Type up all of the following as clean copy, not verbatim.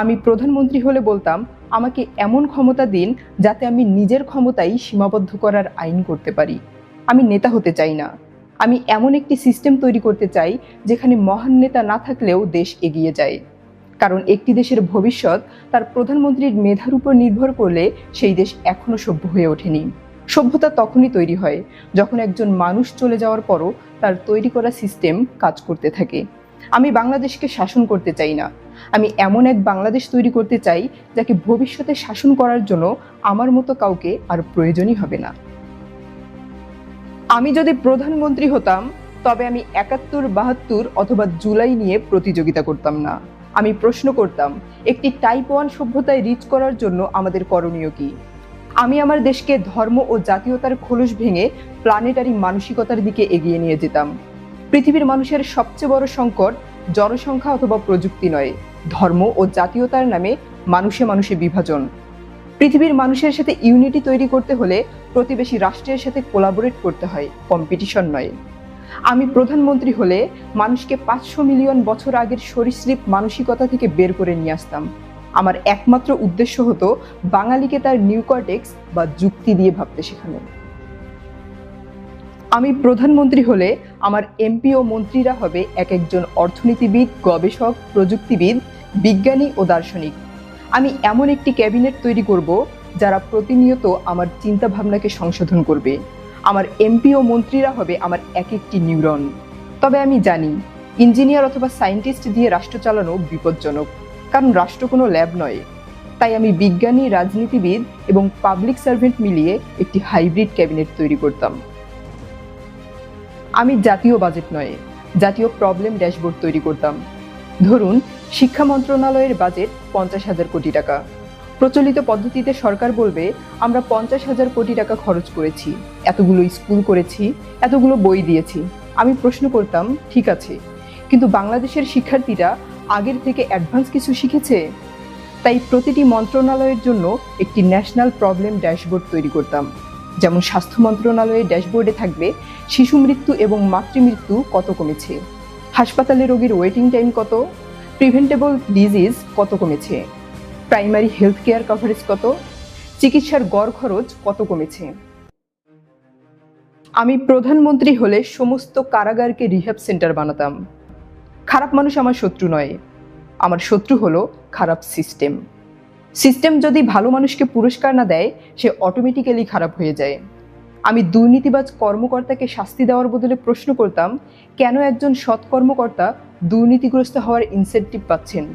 আমি প্রধানমন্ত্রী হলে বলতাম, আমাকে এমন ক্ষমতা দিন যাতে আমি নিজের ক্ষমতাই সীমাবদ্ধ করার আইন করতে পারি। আমি নেতা হতে চাই না। আমি এমন একটি সিস্টেম তৈরি করতে চাই যেখানে মহান নেতা না থাকলেও দেশ এগিয়ে যায়। কারণ একটি দেশের ভবিষ্যৎ তার প্রধানমন্ত্রীর মেধার উপর নির্ভর করলে সেই দেশ এখনো সভ্য হয়ে ওঠেনি। সভ্যতা তখনই তৈরি হয় যখন একজন মানুষ চলে যাওয়ার পরও তার তৈরি করা সিস্টেম কাজ করতে থাকে। আমি বাংলাদেশকে শাসন করতে চাই না। আমি এমন এক বাংলাদেশ তৈরি করতে চাই যাকে ভবিষ্যতে শাসন করার জন্য আমার মতো কাউকে আর প্রয়োজনই হবে না। আমি যদি প্রধানমন্ত্রী হতাম তবে আমি ৭১, ৭২ অথবা জুলাই নিয়ে প্রতিযোগিতা করতাম না। আমি প্রশ্ন করতাম, একটি টাইপ 1 সভ্যতায় রিচ করার জন্য আমাদের করণীয় কি? আমি আমার দেশকে ধর্ম ও জাতীয়তার খোলস ভেঙে প্ল্যানেটারি মানসিকতার দিকে এগিয়ে নিয়ে যেতাম। পৃথিবীর মানুষের সবচেয়ে বড় সংকট জনসংখ্যা অথবা প্রযুক্তি নয়, ধর্ম ও জাতীয়তার নামে মানুষে মানুষে বিভাজন। পৃথিবীর মানুষের সাথে ইউনিটি তৈরি করতে হলে প্রতিবেশী রাষ্ট্রের সাথে কোলাবোরেট করতে হয়, কম্পিটিশন নয়। আমি প্রধানমন্ত্রী হলে মানুষকে ৫০০ মিলিয়ন বছর আগের সরীসৃপ মানসিকতা থেকে বের করে নিয়ে আসতাম। আমার একমাত্র উদ্দেশ্য হতো বাঙালিকে তার নিউকর্টেক্স বা যুক্তি দিয়ে ভাবতে শেখানো। আমি প্রধানমন্ত্রী হলে আমার এমপি ও মন্ত্রীরা হবে এক একজন অর্থনীতিবিদ, গবেষক, প্রযুক্তিবিদ, বিজ্ঞানী ও দার্শনিক। আমি এমন একটি ক্যাবিনেট তৈরি করব যারা প্রতিনিয়ত আমার চিন্তা ভাবনাকে সংশোধন করবে। আমার এমপি ও মন্ত্রীরা হবে আমার এক একটি নিউরন। তবে আমি জানি ইঞ্জিনিয়ার অথবা সায়েন্টিস্ট দিয়ে রাষ্ট্র চালানো বিপজ্জনক, কারণ রাষ্ট্র কোনো ল্যাব নয়। তাই আমি বিজ্ঞানী, রাজনীতিবিদ এবং পাবলিক সার্ভেন্ট মিলিয়ে একটি হাইব্রিড ক্যাবিনেট তৈরি করতাম। আমি জাতীয় বাজেট নয়, জাতীয় প্রবলেম ড্যাশবোর্ড তৈরি করতাম। ধরুন, শিক্ষা মন্ত্রণালয়ের বাজেট ৫০,০০০ কোটি টাকা। প্রচলিত পদ্ধতিতে সরকার বলবে, আমরা ৫০,০০০ কোটি টাকা খরচ করেছি, এতগুলো স্কুল করেছি, এতগুলো বই দিয়েছি। আমি প্রশ্ন করতাম, ঠিক আছে, কিন্তু বাংলাদেশের শিক্ষার্থীরা আগের থেকে অ্যাডভান্স কিছু শিখেছে? তাই প্রতিটি মন্ত্রণালয়ের জন্য একটি ন্যাশনাল প্রবলেম ড্যাশবোর্ড তৈরি করতাম। যেমন স্বাস্থ্য মন্ত্রণালয়ের ড্যাশবোর্ডে থাকবে শিশু মৃত্যু এবং মাতৃমৃত্যু কত কমেছে, হাসপাতালে রোগীর ওয়েটিং টাইম কত, প্রিভেন্টেবল ডিজিজ কত কমেছে, প্রাইমারি হেলথ কেয়ার কভারেজ কত, চিকিৎসার গড় খরচ কত কমেছে। আমি প্রধানমন্ত্রী হলে সমস্ত কারাগারকে রিহ্যাব সেন্টার বানাতাম। খারাপ মানুষ আমার শত্রু নয়, আমার শত্রু হলো খারাপ সিস্টেম। সিস্টেম যদি ভালো মানুষকে পুরস্কার না দেয়, সে অটোমেটিক্যালি খারাপ হয়ে যায়। আমি দুর্নীতিবাজ কর্মকর্তাকে শাস্তি দেওয়ার বদলে প্রশ্ন করতাম, কেন একজন সৎ কর্মকর্তা দুর্নীতিগ্রস্ত হওয়ার ইনসেন্টিভ পাচ্ছেন?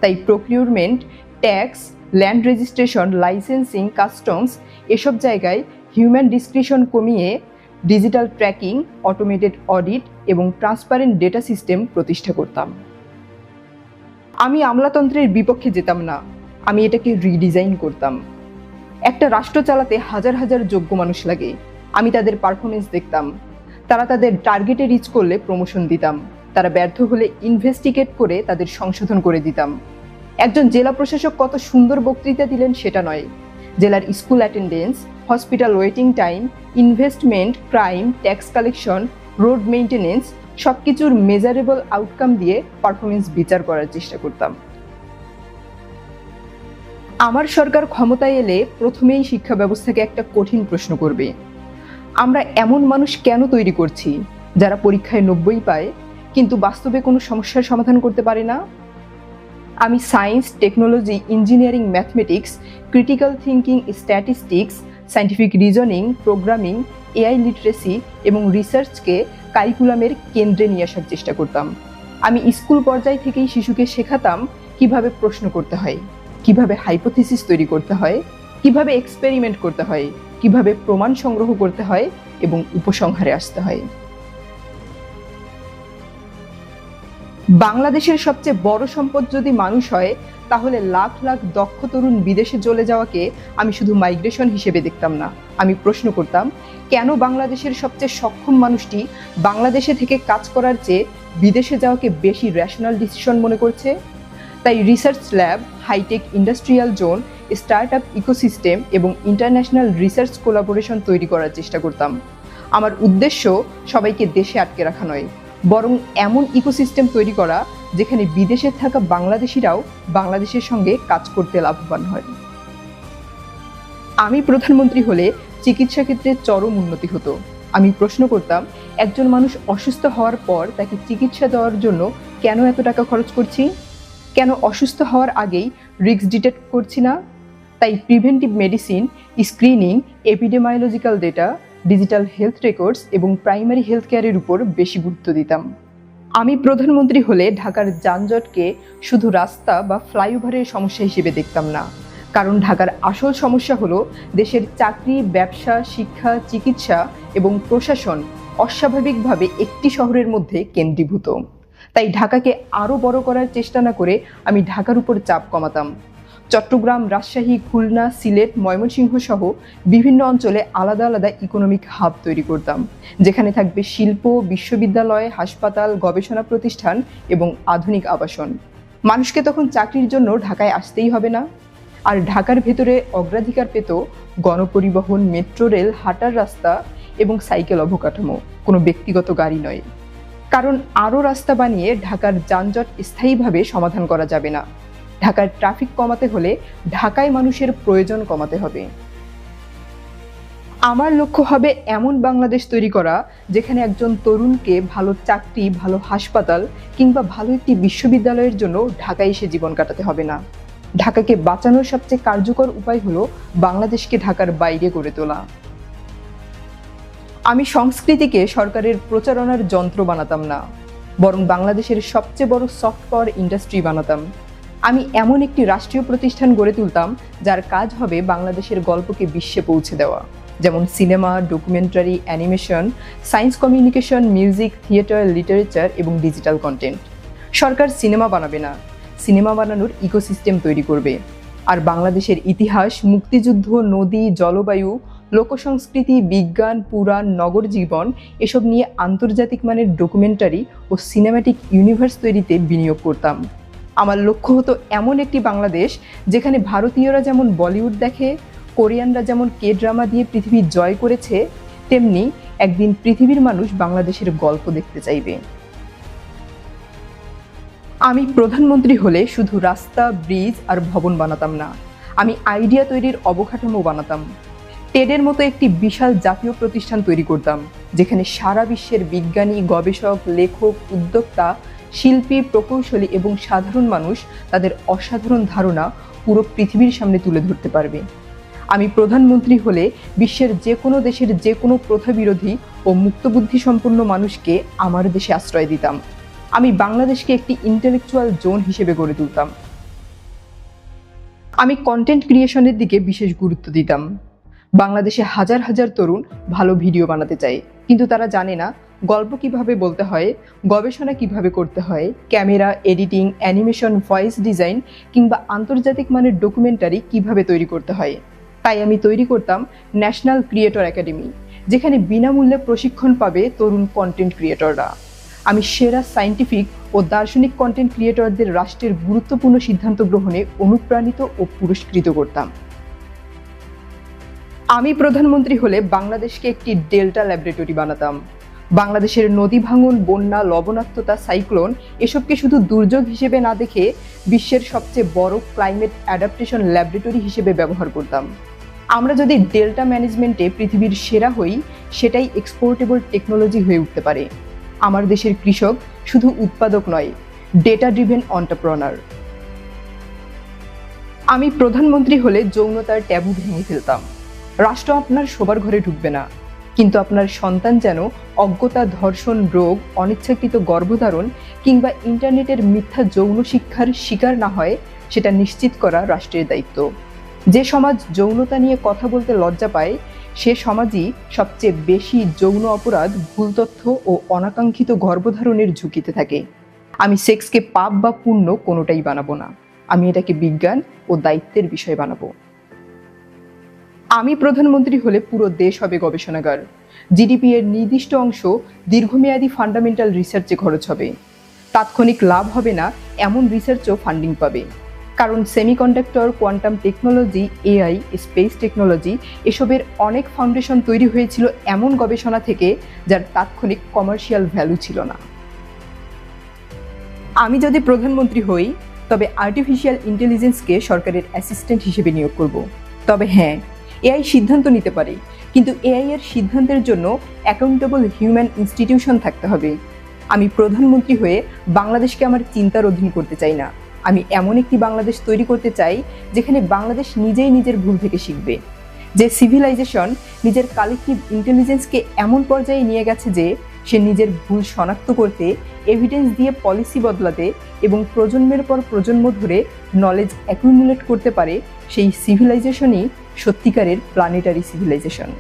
তাই procurement, tax, land registration, licensing, customs এসব জায়গায় হিউম্যান ডিসক্রিশন কমিয়ে ডিজিটাল ট্র্যাকিং, অটোমেটেড অডিট এবং ট্রান্সপারেন্ট ডেটা সিস্টেম প্রতিষ্ঠা করতাম। আমি আমলাতন্ত্রের বিপক্ষে যেতাম না, আমি এটাকে রিডিজাইন করতাম। একটা রাষ্ট্র চালাতে হাজার হাজার যোগ্য মানুষ লাগে। আমি তাদের পারফরমেন্স দেখতাম। তারা তাদের টার্গেটে রিচ করলে প্রমোশন দিতাম, তারা ব্যর্থ হলে ইনভেস্টিগেট করে তাদের সংশোধন করে দিতাম। একজন জেলা প্রশাসক কত সুন্দর বক্তৃতা দিলেন সেটা নয়, জেলার school attendance, hospital waiting time, investment, crime, tax collection, road maintenance সবকিছুর মেজারেবল আউটকাম দিয়ে পারফরমেন্স বিচার করার চেষ্টা করতাম। আমার সরকার ক্ষমতায় এলে প্রথমেই শিক্ষা ব্যবস্থাকে একটা কঠিন প্রশ্ন করবে। আমরা এমন মানুষ কেন তৈরি করছি যারা পরীক্ষায় ৯০ পায় কিন্তু বাস্তবে কোনো সমস্যার সমাধান করতে পারে না? আমি science, technology, engineering, mathematics, critical thinking, statistics, scientific reasoning, programming, AI literacy এবং রিসার্চকে কারিকুলামের কেন্দ্রে নিয়ে আসার চেষ্টা করতাম। আমি স্কুল পর্যায় থেকেই শিশুকে শেখাতাম কিভাবে প্রশ্ন করতে হয়, কিভাবে হাইপোথিসিস তৈরি করতে হয়, কিভাবে এক্সপেরিমেন্ট করতে হয়, কিভাবে প্রমাণ সংগ্রহ করতে হয় এবং উপসংহারে আসতে হয়। বাংলাদেশের সবচেয়ে বড় সম্পদ যদি মানুষ হয়, তাহলে লাখ লাখ দক্ষ তরুণ বিদেশে চলে যাওয়াকে আমি শুধু মাইগ্রেশন হিসেবে দেখতাম না। আমি প্রশ্ন করতাম, কেন বাংলাদেশের সবচেয়ে সক্ষম মানুষটি বাংলাদেশে থেকে কাজ করার চেয়ে বিদেশে যাওয়াকে বেশি রেশনাল ডিসিশন মনে করছে? তাই research lab, hitech industrial zone, startup ecosystem এবং ইন্টারন্যাশনাল রিসার্চ কোলাবোরেশন তৈরি করার চেষ্টা করতাম। আমার উদ্দেশ্য সবাইকে দেশে আটকে রাখা নয়, বরং এমন ইকোসিস্টেম তৈরি করা যেখানে বিদেশে থাকা বাংলাদেশিরাও বাংলাদেশের সঙ্গে কাজ করতে লাভবান হয়। আমি প্রধানমন্ত্রী হলে চিকিৎসা ক্ষেত্রে চরম উন্নতি হতো। আমি প্রশ্ন করতাম, একজন মানুষ অসুস্থ হওয়ার পর তাকে চিকিৎসা দেওয়ার জন্য কেন এত টাকা খরচ করছি? কেন অসুস্থ হওয়ার আগেই রিস্ক ডিটেক্ট করছি না? তাই preventive medicine, screening, epidemiological data, digital health records এবং প্রাইমারি হেলথ কেয়ারের উপর বেশি গুরুত্ব দিতাম। আমি প্রধানমন্ত্রী হলে ঢাকার যানজটকে শুধু রাস্তা বা ফ্লাইওভারের সমস্যা হিসেবে দেখতাম না, কারণ ঢাকার আসল সমস্যা হলো দেশের চাকরি, ব্যবসা, শিক্ষা, চিকিৎসা এবং প্রশাসন অস্বাভাবিকভাবে একটি শহরের মধ্যে কেন্দ্রীভূত। তাই ঢাকাকে আরও বড় করার চেষ্টা না করে আমি ঢাকার উপর চাপ কমাতাম। চট্টগ্রাম, রাজশাহী, খুলনা, সিলেট, ময়মনসিংহ সহ বিভিন্ন অঞ্চলে আলাদা আলাদা ইকোনমিক হাব তৈরি করতাম, যেখানে থাকবে শিল্প, বিশ্ববিদ্যালয়, হাসপাতাল, গবেষণা প্রতিষ্ঠান এবং আধুনিক আবাসন। মানুষকে তখন চাকরির জন্য ঢাকায় আসতেই হবে না। আর ঢাকার ভেতরে অগ্রাধিকার পেত গণপরিবহন, মেট্রো রেল, হাঁটার রাস্তা এবং সাইকেল অবকাঠামো, কোনো ব্যক্তিগত গাড়ি নয়। কারণ আরও রাস্তা বানিয়ে ঢাকার যানজট স্থায়ীভাবে সমাধান করা যাবে না। ঢাকার ট্রাফিক কমাতে হলে ঢাকায় মানুষের প্রয়োজন কমাতে হবে। আমার লক্ষ্য হবে এমন বাংলাদেশ তৈরি করা, যেখানে একজন তরুণকে ভালো চাকরি, ভালো হাসপাতাল কিংবা ভালো একটি বিশ্ববিদ্যালয়ের জন্য ঢাকায় এসে জীবন কাটাতে হবে না। ঢাকাকে বাঁচানোর সবচেয়ে কার্যকর উপায় হলো বাংলাদেশকে ঢাকার বাইরে গড়ে তোলা। আমি সংস্কৃতিকে সরকারের প্রচারণার যন্ত্র বানাতাম না, বরং বাংলাদেশের সবচেয়ে বড় সফট পাওয়ার ইন্ডাস্ট্রি বানাতাম। আমি এমন একটি রাষ্ট্রীয় প্রতিষ্ঠান গড়ে তুলতাম যার কাজ হবে বাংলাদেশের গল্পকে বিশ্বে পৌঁছে দেওয়া, যেমন cinema, documentary, animation, science communication, music, theatre, literature এবং ডিজিটাল কন্টেন্ট। সরকার সিনেমা বানাবে না, সিনেমা বানানোর ইকোসিস্টেম তৈরি করবে। আর বাংলাদেশের ইতিহাস, মুক্তিযুদ্ধ, নদী, জলবায়ু, লোকসংস্কৃতি, বিজ্ঞান, পুরাণ, নগর জীবন এসব নিয়ে আন্তর্জাতিক মানের ডকুমেন্টারি ও সিনেম্যাটিক ইউনিভার্স তৈরিতে বিনিয়োগ করতাম। আমার লক্ষ্য হতো এমন একটি বাংলাদেশ যেখানে ভারতীয়রা যেমন বলিউড দেখে, কোরিয়ানরা যেমন কে ড্রামা দিয়ে পৃথিবী জয় করেছে, তেমনি একদিন পৃথিবীর মানুষ বাংলাদেশের গল্প দেখতে চাইবে। আমি প্রধানমন্ত্রী হলে শুধু রাস্তা, ব্রিজ আর ভবন বানাতাম না, আমি আইডিয়া তৈরির অবকাঠামো বানাতাম। টেডের মতো একটি বিশাল জাতীয় প্রতিষ্ঠান তৈরি করতাম, যেখানে সারা বিশ্বের বিজ্ঞানী, গবেষক, লেখক, উদ্যোক্তা, শিল্পী, প্রকৌশলী এবং সাধারণ মানুষ তাদের অসাধারণ ধারণা পুরো পৃথিবীর সামনে তুলে ধরতে পারবে। আমি প্রধানমন্ত্রী হলে বিশ্বের যে কোনো দেশের যে কোনো প্রথা বিরোধী ও মুক্তবুদ্ধি সম্পন্ন মানুষকে আমার দেশে আশ্রয় দিতাম। আমি বাংলাদেশকে একটি ইন্টেলেকচুয়াল জোন হিসেবে গড়ে তুলতাম। আমি কন্টেন্ট ক্রিয়েশনের দিকে বিশেষ গুরুত্ব দিতাম। বাংলাদেশে হাজার হাজার তরুণ ভালো ভিডিও বানাতে চায়, কিন্তু তারা জানে না গল্প কিভাবে বলতে হয়, গবেষণা কিভাবে করতে হয়, camera, editing, animation, voice design কিংবা আন্তর্জাতিক মানের ডকুমেন্টারি কিভাবে তৈরি করতে হয়। তাই আমি তৈরি করতাম ন্যাশনাল ক্রিয়েটর একাডেমি, যেখানে বিনামূল্যে প্রশিক্ষণ পাবে তরুণ কন্টেন্ট ক্রিয়েটররা। আমি সেরা সায়েন্টিফিক ও দার্শনিক কন্টেন্ট ক্রিয়েটরদের রাষ্ট্রের গুরুত্বপূর্ণ সিদ্ধান্ত গ্রহণে অনুপ্রাণিত ও পুরস্কৃত করতাম। আমি প্রধানমন্ত্রী হলে বাংলাদেশকে একটি ডেল্টা ল্যাবরেটরি বানাতাম। বাংলাদেশের নদী ভাঙন, বন্যা, লবণাক্ততা, সাইক্লোন এসবকে শুধু দুর্যোগ হিসেবে না দেখে বিশ্বের সবচেয়ে বড় ক্লাইমেট অ্যাডাপ্টেশন ল্যাবরেটরি হিসেবে ব্যবহার করতাম। আমরা যদি ডেল্টা ম্যানেজমেন্টে পৃথিবীর সেরা হই, সেটাই এক্সপোর্টেবল টেকনোলজি হয়ে উঠতে পারে। আমার দেশের কৃষক শুধু উৎপাদক নয়, ডেটা ড্রিভেন এন্টারপ্রেনার। আমি প্রধানমন্ত্রী হলে যৌনতার ট্যাবু ভেঙে ফেলতাম। রাষ্ট্র আপনার শোবার ঘরে ঢুকবে না, কিন্তু আপনার সন্তান যেন অজ্ঞতা, ধর্ষণ, রোগ, অনিচ্ছাকৃত গর্ভধারণ কিংবা ইন্টারনেটের মিথ্যা যৌন শিক্ষার শিকার না হয়, সেটা নিশ্চিত করা রাষ্ট্রের দায়িত্ব। যে সমাজ যৌনতা নিয়ে কথা বলতে লজ্জা পায়, সে সমাজই সবচেয়ে বেশি যৌন অপরাধ, ভুল তথ্য ও অনাকাঙ্ক্ষিত গর্ভধারণের ঝুঁকিতে থাকে। আমি সেক্সকে পাপ বা পুণ্য কোনোটাই বানাবো না, আমি এটাকে বিজ্ঞান ও দায়িত্বের বিষয় বানাবো। আমি প্রধানমন্ত্রী হলে পুরো দেশ হবে গবেষণাগার। জিডিপি এর নির্দিষ্ট অংশ দীর্ঘমেয়াদী ফান্ডামেন্টাল রিসার্চে খরচ হবে। তাৎক্ষণিক লাভ হবে না এমন রিসার্চও ফান্ডিং পাবে, কারণ semiconductor, quantum technology, AI, space technology এসবের অনেক ফাউন্ডেশন তৈরি হয়েছিল এমন গবেষণা থেকে যার তাৎক্ষণিক কমার্শিয়াল ভ্যালু ছিল না। আমি যদি প্রধানমন্ত্রী হই তবে আর্টিফিশিয়াল ইন্টেলিজেন্সকে সরকারের অ্যাসিস্ট্যান্ট হিসেবে নিয়োগ করব। তবে হ্যাঁ, এআই সিদ্ধান্ত নিতে পারে, কিন্তু এআই এর সিদ্ধান্তের জন্য অ্যাকাউন্টেবল হিউম্যান ইনস্টিটিউশন থাকতে হবে। আমি প্রধানমন্ত্রী হয়ে বাংলাদেশকে আমার চিন্তার অধীন করতে চাই না। আমি এমন একটি বাংলাদেশ তৈরি করতে চাই যেখানে বাংলাদেশ নিজেই নিজের ভুল থেকে শিখবে, যে সিভিলাইজেশন নিজের কালেকটিভ ইন্টেলিজেন্সকে এমন পর্যায়ে নিয়ে গেছে যে সে নিজের ভুল শনাক্ত করতে, এভিডেন্স দিয়ে পলিসি বদলাতে এবং প্রজন্মের পর প্রজন্ম ধরে নলেজ অ্যাকুমুলেট করতে পারে। সেই সিভিলাইজেশনই সত্যিকারের প্ল্যানেটারি সিভিলাইজেশন।